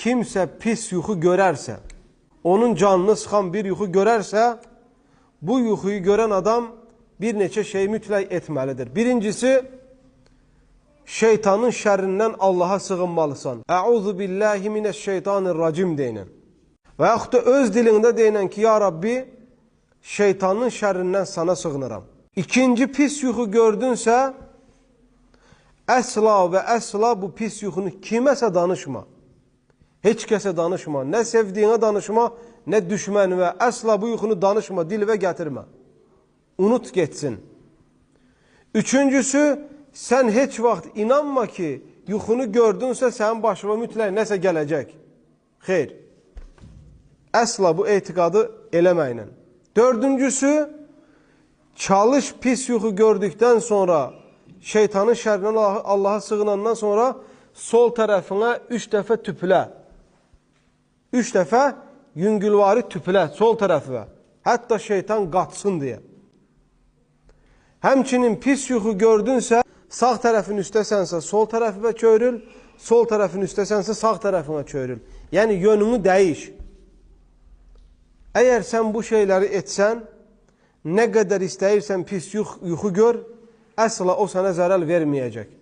kimsə pis yuxu görərsə, onun canını sıxan bir yuxu görərsə, bu yuxuyu görən adam bir neçə şey mütləq etməlidir. Birincisi, şeytanın şərrindən Allaha sığınmalısan. Əuzu billahi minəşşeytanirracim deyinən. Və yaxud da öz dilində deyinən ki, ya Rabbi, şeytanın şərrindən sana sığınıram. İkinci pis yuxu gördünsə, əsla və əsla bu pis yuxunu kiməsə danışma. Heç kəsə danışma. Nə sevdiyinə danışma, nə düşmənivə. Əsla bu yuxunu danışma, dilvə gətirmə. Unut getsin. Üçüncüsü, sən heç vaxt inanma ki, yuxunu gördünsə, sənin başına mütləq nəsə gələcək. Xeyr. Əsla bu etiqadı eləməklə. Dördüncüsü, çalış pis yuxu gördükdən sonra, şeytanın şərrindən Allaha sığınandan sonra sol tərəfinə 3 dəfə tüpülə. 3 dəfə yüngülvari tüpülə sol tərəfə. Hətta şeytan qaçsın deyə. Həmçinin pis yuxu gördünsə, sağ tərəfin üstəsənsə sol tərəfə çöyrül, sol tərəfin üstəsənsə sağ tərəfinə çöyrül. Yəni yönünü dəyiş. Əgər sən bu şeyləri etsən, nə qədər istəyirsən pis yuxu gör, əsla o sənə zərər verməyəcək.